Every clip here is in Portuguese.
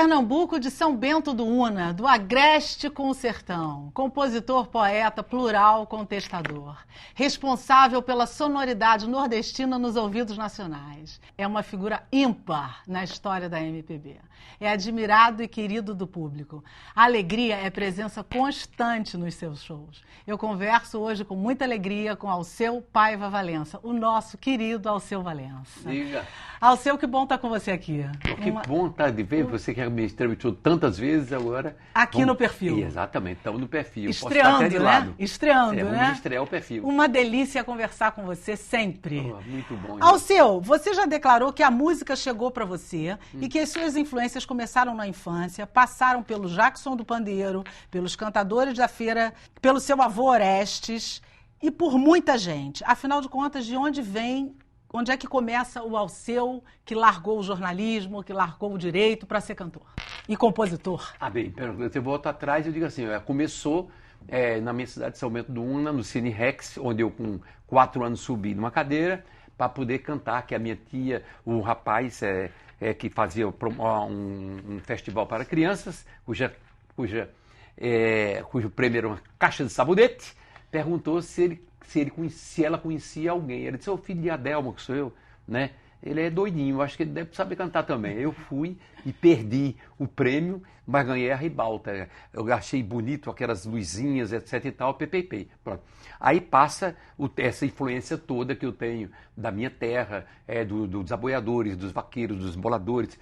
Pernambuco de São Bento do Una, do agreste com o sertão, compositor, poeta, plural, contestador, responsável pela sonoridade nordestina nos ouvidos nacionais. É uma figura ímpar na história da MPB. É admirado e querido do público. A alegria é presença constante nos seus shows. Eu converso hoje com muita alegria com Alceu Paiva Valença, o nosso querido Alceu Valença. Diga. Alceu, que bom estar com você aqui. Que bom estar de ver você que me entrevistou tantas vezes agora. Aqui no perfil. Exatamente, estamos no perfil. Estreando, né? Estreando, né? Vamos estrear o perfil. Uma delícia conversar com você sempre. Muito bom. Alceu, você já declarou que a música chegou para você e que as suas influências começaram na infância, passaram pelo Jackson do Pandeiro, pelos Cantadores da Feira, pelo seu avô Orestes e por muita gente. Afinal de contas, de onde vem... Onde é que começa o Alceu que largou o jornalismo, que largou o direito para ser cantor e compositor? Bem, eu volto atrás e digo assim, começou na minha cidade de São Bento do Una, no Cine Rex, onde eu com 4 anos subi numa cadeira para poder cantar, que a minha tia, o rapaz que fazia um festival para crianças, cujo prêmio era uma caixa de sabonete, perguntou se ela conhecia alguém. Ele disse, o filho de Adelmo, que sou eu, né? Ele é doidinho, acho que ele deve saber cantar também. Eu fui e perdi o prêmio, mas ganhei a ribalta. Eu achei bonito aquelas luzinhas, etc e tal, ppp. Pronto. Aí passa essa influência toda que eu tenho da minha terra, dos aboiadores, dos vaqueiros, dos boladores,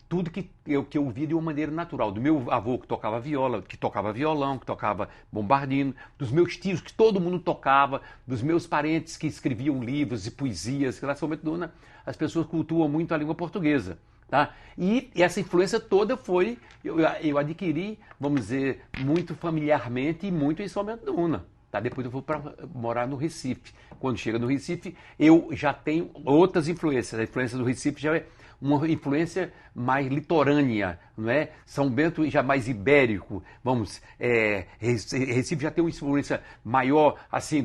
tudo que eu vi de uma maneira natural. Do meu avô que tocava viola, que tocava violão, que tocava bombardino, dos meus tios que todo mundo tocava, dos meus parentes que escreviam livros e poesias, que lá em São Bento do Una as pessoas cultuam muito a língua portuguesa. Tá? E essa influência toda eu adquiri, vamos dizer, muito familiarmente e muito em São Bento do Una. Tá? Depois eu vou para morar no Recife. Quando chega no Recife, eu já tenho outras influências. A influência do Recife já é uma influência mais litorânea, não é? São Bento já mais ibérico, Recife já tem uma influência maior, assim,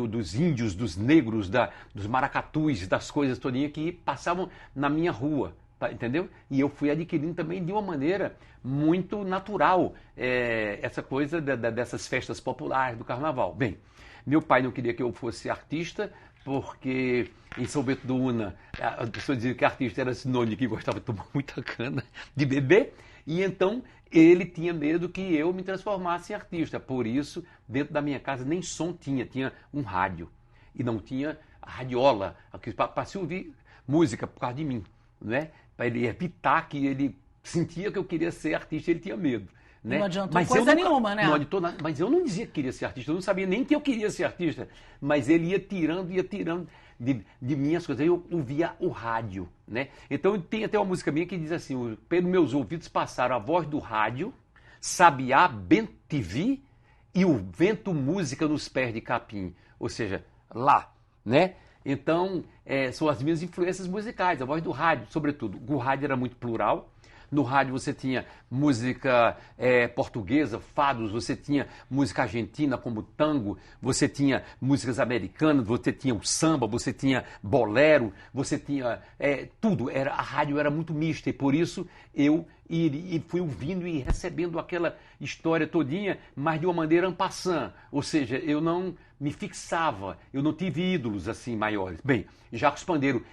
dos índios, dos negros, dos maracatus, das coisas todinhas que passavam na minha rua, tá? Entendeu? E eu fui adquirindo também de uma maneira muito natural essa coisa dessas festas populares do carnaval. Bem, meu pai não queria que eu fosse artista, porque em São Bento do Una, as pessoas diziam que artista era sinônimo de que gostava de tomar muita cana, de beber, e então ele tinha medo que eu me transformasse em artista. Por isso, dentro da minha casa nem som tinha um rádio, e não tinha a radiola, para se ouvir música por causa de mim, né? Para ele evitar que ele sentia que eu queria ser artista, ele tinha medo. Né? Não adiantou coisa nenhuma, né? Não adiantou nada, mas eu não dizia que queria ser artista, eu não sabia nem que eu queria ser artista, mas ele ia tirando de minhas coisas. Aí eu ouvia o rádio, né? Então tem até uma música minha que diz assim, pelos meus ouvidos passaram a voz do rádio, sabiá, bem TV e o vento música nos pés de capim, ou seja, lá, né? Então são as minhas influências musicais, a voz do rádio, sobretudo. O rádio era muito plural. No rádio você tinha música portuguesa, fados, você tinha música argentina como tango, você tinha músicas americanas, você tinha o samba, você tinha bolero, você tinha tudo. A rádio era muito mista e por isso eu fui ouvindo e recebendo aquela história todinha, mas de uma maneira en passant, ou seja, eu não me fixava, eu não tive ídolos assim maiores. Bem, Jacques Pandeiro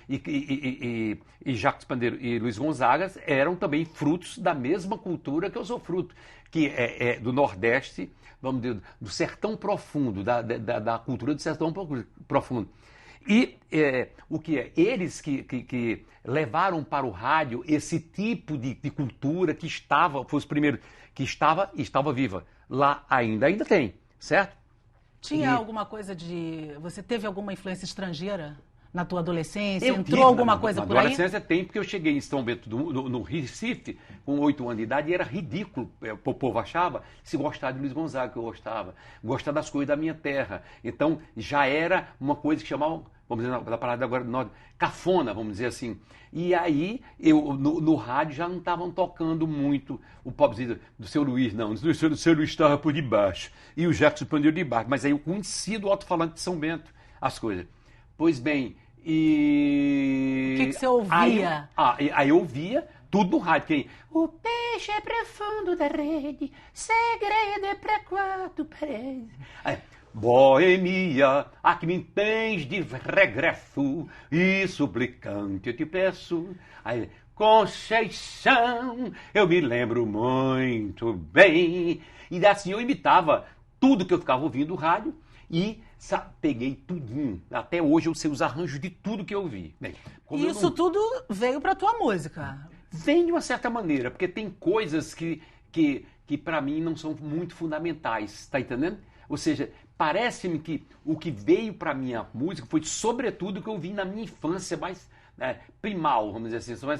e Luiz Gonzaga eram também frutos da mesma cultura que eu sou fruto, que é do Nordeste, vamos dizer, do sertão profundo, da cultura do sertão profundo. E o que é? Eles que levaram para o rádio esse tipo de cultura que foi os primeiros, que estava viva. Lá ainda tem, certo? Tinha alguma coisa você teve alguma influência estrangeira na tua adolescência? Entrou alguma coisa por aí? Na adolescência tem, porque eu cheguei em São Bento no Recife, com 8 anos de idade, e era ridículo, o povo achava, se gostar de Luiz Gonzaga, que eu gostar das coisas da minha terra. Então, já era uma coisa que chamavam, vamos dizer, na palavra agora, cafona, vamos dizer assim. E aí, no rádio já não estavam tocando muito o popzinho do seu Luiz, não. O seu Luiz estava por debaixo, e o Jackson Pandeiro de baixo. Mas aí eu conheci do alto-falante de São Bento as coisas. Pois bem, O que você ouvia? Aí eu ouvia tudo no rádio. Quem? O peixe é profundo da rede, segredo é pra quatro paredes. Boemia, aqui me tens de regresso, e suplicante eu te peço. Aí, Conceição, eu me lembro muito bem. E assim eu imitava tudo que eu ficava ouvindo no rádio e peguei tudinho. Até hoje eu sei os arranjos de tudo que eu ouvi. Bem, e isso tudo veio pra tua música? Vem de uma certa maneira, porque tem coisas que para mim não são muito fundamentais, tá entendendo? Ou seja, parece-me que o que veio para minha música foi sobretudo o que eu vi na minha infância mais primal, vamos dizer assim, são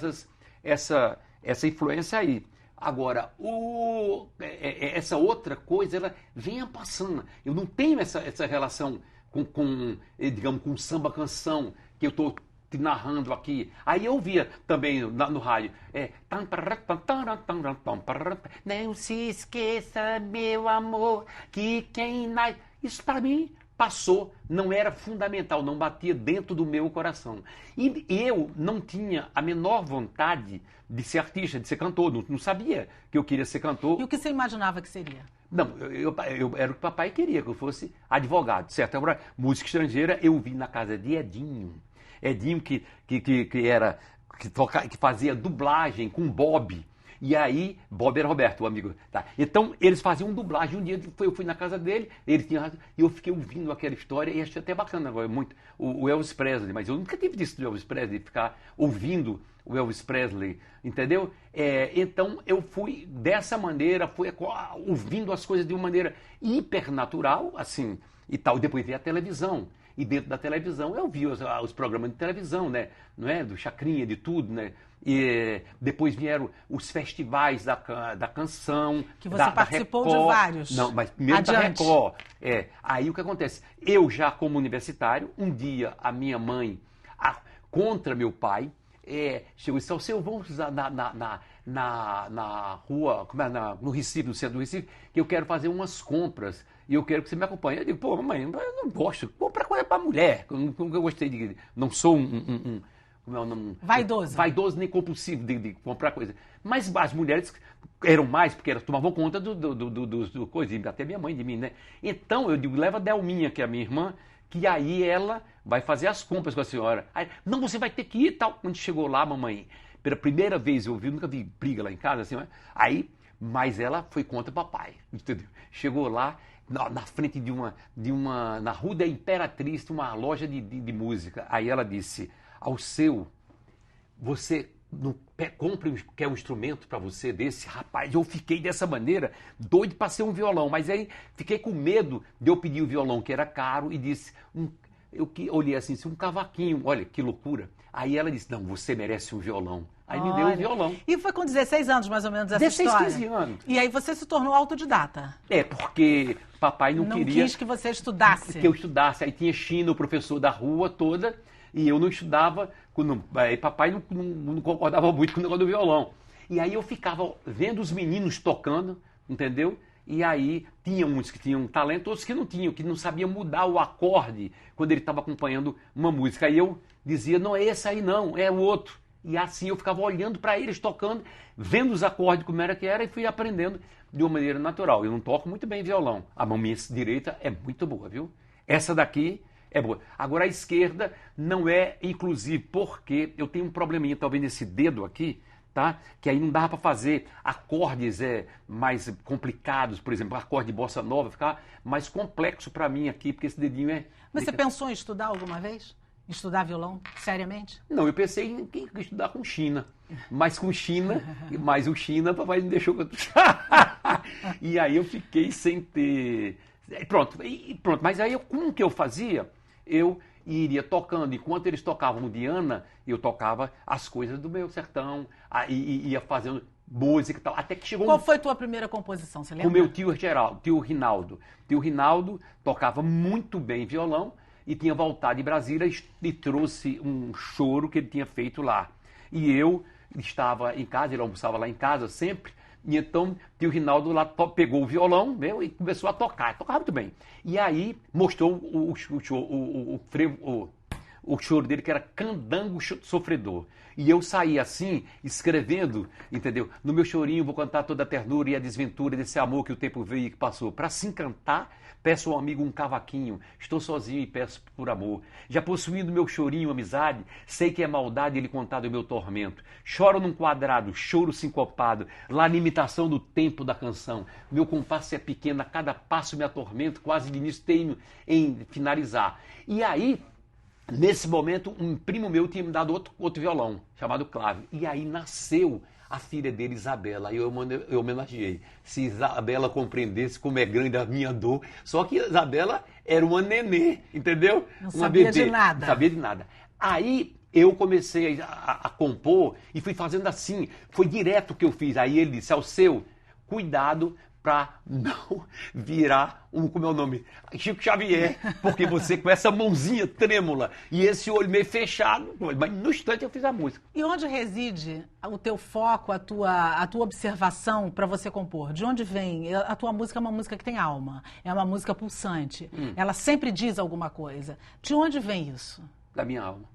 essa influência aí. Agora, essa outra coisa, ela vem passando. Eu não tenho essa relação digamos, com samba-canção que eu estou te narrando aqui. Aí eu via também no rádio. Não se esqueça, meu amor, que quem nasce... Isso para mim passou, não era fundamental, não batia dentro do meu coração. E eu não tinha a menor vontade de ser artista, de ser cantor, não sabia que eu queria ser cantor. E o que você imaginava que seria? Não, eu era o que o papai queria, que eu fosse advogado, certo? Agora, música estrangeira, eu vi na casa de Edinho. Edinho que fazia dublagem com Bob. E aí, Bob era Roberto, o amigo. Tá. Então, eles faziam dublagem. Um dia eu fui na casa dele, ele tinha e eu fiquei ouvindo aquela história e achei até bacana agora, muito. O Elvis Presley, mas eu nunca tive disso do Elvis Presley, ficar ouvindo o Elvis Presley, entendeu? Então, eu fui dessa maneira, fui ouvindo as coisas de uma maneira hipernatural, assim, e tal. Depois veio a televisão. E dentro da televisão eu vi os programas de televisão, né? Não é? Do Chacrinha, de tudo, né? E depois vieram os festivais da canção. Que você participou de vários. Não, mas primeiro da Record. Aí o que acontece? Eu já como universitário, um dia a minha mãe, contra meu pai, chegou e disse, Alceu, vamos na rua, no Recife, no centro do Recife, que eu quero fazer umas compras e eu quero que você me acompanhe. Eu digo, pô, mãe, eu não gosto, comprar coisa para mulher, eu gostei de... Não sou como é o nome? Vaidoso. Vaidoso nem compulsivo de comprar coisa. Mas as mulheres eram mais, porque elas tomavam conta do coisa, até minha mãe de mim, né? Então eu digo, leva a Delminha, que é a minha irmã, que aí ela vai fazer as compras com a senhora. Aí, não, você vai ter que ir e tal. Quando chegou lá, mamãe, pela primeira vez eu nunca vi briga lá em casa, assim, aí, mas ela foi contra o papai, entendeu? Chegou lá, na frente na Rua da Imperatriz, uma loja de música. Aí ela disse, Alceu, você não quer um instrumento para você desse? Rapaz, eu fiquei dessa maneira, doido para ser um violão, mas aí fiquei com medo de eu pedir o violão, que era caro, e disse, eu olhei assim, um cavaquinho, olha que loucura. Aí ela disse, não, você merece um violão. Aí me deu um violão. E foi com 16 anos, mais ou menos, essa 16, história? 15 anos. E aí você se tornou autodidata? Porque papai não queria... Não quis que você estudasse. Que eu estudasse. Aí tinha China, o professor da rua toda, e eu não estudava, aí papai não concordava muito com o negócio do violão. E aí eu ficava vendo os meninos tocando, entendeu? E aí tinha uns que tinham talento, outros que não tinham, que não sabiam mudar o acorde quando ele estava acompanhando uma música. Aí eu dizia, não é esse aí não, é o outro. E assim eu ficava olhando para eles tocando, vendo os acordes como era que era e fui aprendendo de uma maneira natural. Eu não toco muito bem violão. A mão minha direita é muito boa, viu? Essa daqui é boa. Agora a esquerda não é, inclusive, porque eu tenho um probleminha talvez nesse dedo aqui, tá? Que aí não dava para fazer acordes mais complicados, por exemplo, acorde de bossa nova, ficava mais complexo para mim aqui, porque esse dedinho é... Mas você pensou em estudar alguma vez? Estudar violão, seriamente? Não, eu pensei em estudar com China. Mas com China, mas o China, papai não deixou que eu... E aí eu fiquei sem ter... Pronto. Mas aí como que eu fazia? Eu iria tocando. Enquanto eles tocavam Diana, eu tocava as coisas do meu sertão, ia fazendo música e tal. Até que chegou... Qual foi a tua primeira composição, você lembra? Com o meu tio Rinaldo. Tio Rinaldo tocava muito bem violão, e tinha voltado de Brasília e trouxe um choro que ele tinha feito lá. E eu estava em casa, ele almoçava lá em casa sempre, e então tio Rinaldo lá pegou o violão meu e começou a tocar. Tocava muito bem. E aí mostrou o choro dele que era Candango Sofredor. E eu saí assim, escrevendo, entendeu? No meu chorinho vou cantar toda a ternura e a desventura desse amor que o tempo veio e que passou. Para assim cantar, peço ao amigo um cavaquinho, estou sozinho e peço por amor. Já possuindo meu chorinho, amizade, sei que é maldade ele contar do meu tormento. Choro num quadrado, choro sincopado, lá na imitação do tempo da canção. Meu compasso é pequeno, a cada passo me atormento, quase de início tenho em finalizar. E aí, nesse momento, um primo meu tinha me dado outro violão, chamado Clave. E aí nasceu a filha dele, Isabela. Aí eu homenageei. Se Isabela compreendesse como é grande a minha dor. Só que Isabela era uma nenê, entendeu? Não uma sabia bebê. de nada. Não sabia de nada. Aí eu comecei a compor e fui fazendo assim. Foi direto o que eu fiz. Aí ele disse, Alceu, cuidado para não virar como é o nome? Chico Xavier, porque você com essa mãozinha trêmula e esse olho meio fechado, mas no instante eu fiz a música. E onde reside o teu foco, a tua observação para você compor? De onde vem? A tua música é uma música que tem alma, é uma música pulsante, ela sempre diz alguma coisa. De onde vem isso? Da minha alma,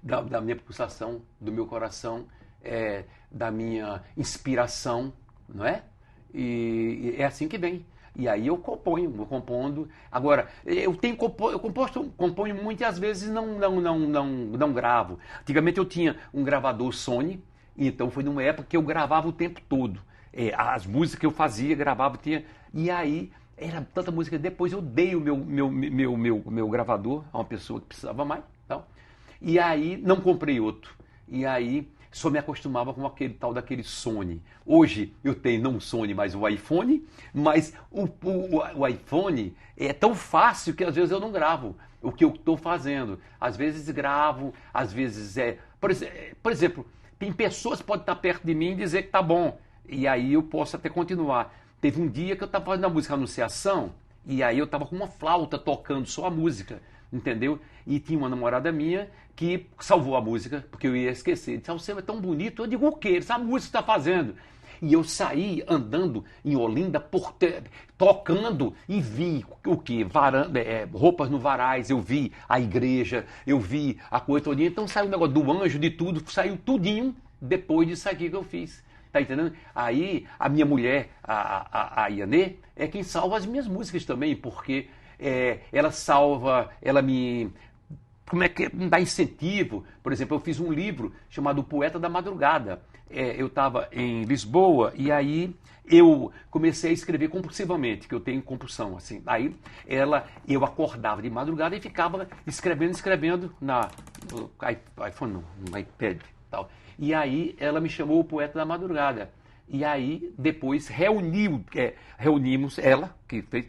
da minha pulsação, do meu coração, da minha inspiração, não é? E é assim que vem. E aí eu vou compondo. Agora, eu componho muitas vezes não gravo. Antigamente eu tinha um gravador Sony, então foi numa época que eu gravava o tempo todo. As músicas que eu fazia, gravava, e aí era tanta música. Depois eu dei o meu gravador a uma pessoa que precisava mais. Então, e aí não comprei outro. E aí só me acostumava com aquele tal daquele Sony. Hoje eu tenho não o Sony, mas o iPhone, mas o iPhone é tão fácil que às vezes eu não gravo o que eu estou fazendo. Às vezes gravo, às vezes Por exemplo, tem pessoas que podem estar perto de mim e dizer que tá bom, e aí eu posso até continuar. Teve um dia que eu estava fazendo a música Anunciação, e aí eu estava com uma flauta tocando só a música, entendeu? E tinha uma namorada minha que salvou a música, porque eu ia esquecer. Disse, você é tão bonito. Eu digo, o quê? Essa música está fazendo. E eu saí andando em Olinda, tocando, e vi o quê? Roupas no varais, eu vi a igreja, eu vi a coisa toda. Então saiu o negócio do anjo, de tudo, saiu tudinho depois disso aqui que eu fiz. Tá entendendo? Aí a minha mulher, a Ianê, é quem salva as minhas músicas também, porque ela salva, ela me... Como é que me dá incentivo? Por exemplo, eu fiz um livro chamado O Poeta da Madrugada. Eu estava em Lisboa e aí eu comecei a escrever compulsivamente, que eu tenho compulsão, assim. Aí eu acordava de madrugada e ficava escrevendo no iPhone, no iPad e tal. E aí ela me chamou o Poeta da Madrugada. E aí depois reunimos ela, que fez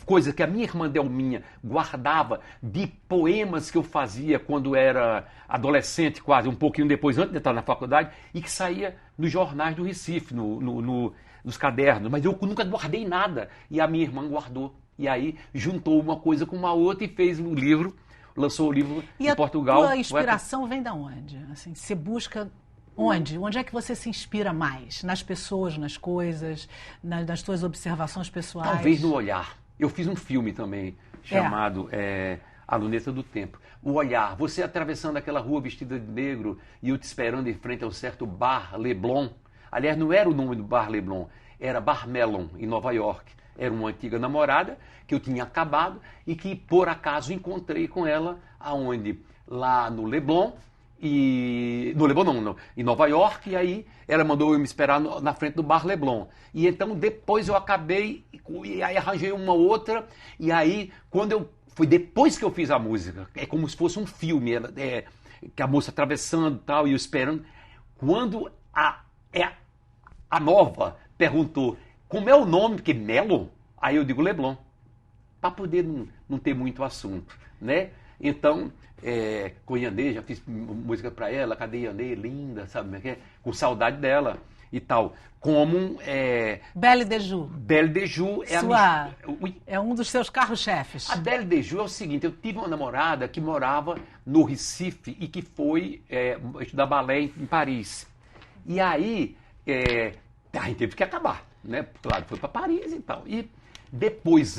coisa que a minha irmã Delminha guardava de poemas que eu fazia quando era adolescente, quase um pouquinho depois, antes de entrar na faculdade, e que saía nos jornais do Recife, nos cadernos, mas eu nunca guardei nada. E a minha irmã guardou. E aí juntou uma coisa com uma outra e fez um livro, lançou o livro em Portugal. E a tua inspiração vem da onde? Assim, você busca... Onde? Onde é que você se inspira mais? Nas pessoas, nas coisas, nas tuas observações pessoais? Talvez no olhar. Eu fiz um filme também, chamado A Luneta do Tempo. O olhar, você atravessando aquela rua vestida de negro e eu te esperando em frente ao certo Bar Leblon. Aliás, não era o nome do Bar Leblon, era Bar Melon, em Nova York. Era uma antiga namorada que eu tinha acabado e que, por acaso, encontrei com ela aonde? Lá no Leblon. Em Nova York, e aí ela mandou eu me esperar na frente do Bar Leblon. E então depois eu acabei, e aí arranjei uma outra, e aí foi depois que eu fiz a música, é como se fosse um filme, que a moça atravessando e tal, e eu esperando. Quando a nova perguntou, como é o nome, porque Melon? Aí eu digo Leblon, para poder não ter muito assunto, né? Então, com Ianê, já fiz música para ela, cadê Ianê? Linda, sabe? Com saudade dela e tal. Como Belle de Ju. Belle de Ju é um dos seus carros-chefes. A Belle de Ju é o seguinte, eu tive uma namorada que morava no Recife e que foi estudar balé em Paris. E aí, a gente teve que acabar, né? Claro, foi para Paris e tal. E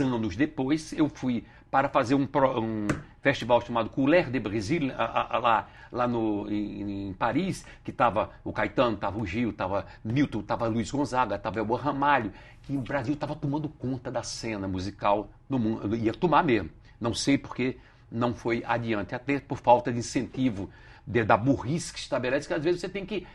anos depois, eu fui para fazer um festival chamado Couleur de Brasil, lá em Paris, que estava o Caetano, estava o Gil, estava Milton, estava Luiz Gonzaga, estava Elba Ramalho, que o Brasil estava tomando conta da cena musical no mundo, ia tomar mesmo. Não sei porque não foi adiante, até por falta de incentivo da burrice que estabelece, que às vezes você tem que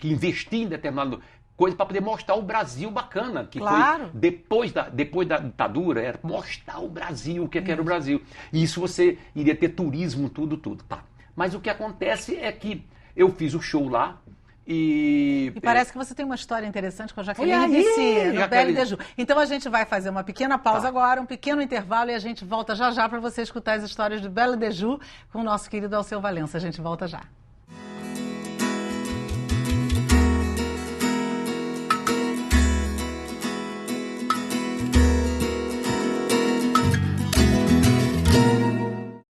investir em determinado coisa para poder mostrar o Brasil bacana, que claro. foi depois da ditadura, era mostrar o Brasil, o que era o Brasil. E isso você iria ter turismo, tudo, tá. Mas o que acontece é que eu fiz o show lá e parece que você tem uma história interessante com a Jaqueline Vici, no Belle de Ju. Então a gente vai fazer uma pequena pausa agora, um pequeno intervalo, e a gente volta já para você escutar as histórias de Belle de Ju com o nosso querido Alceu Valença. A gente volta já.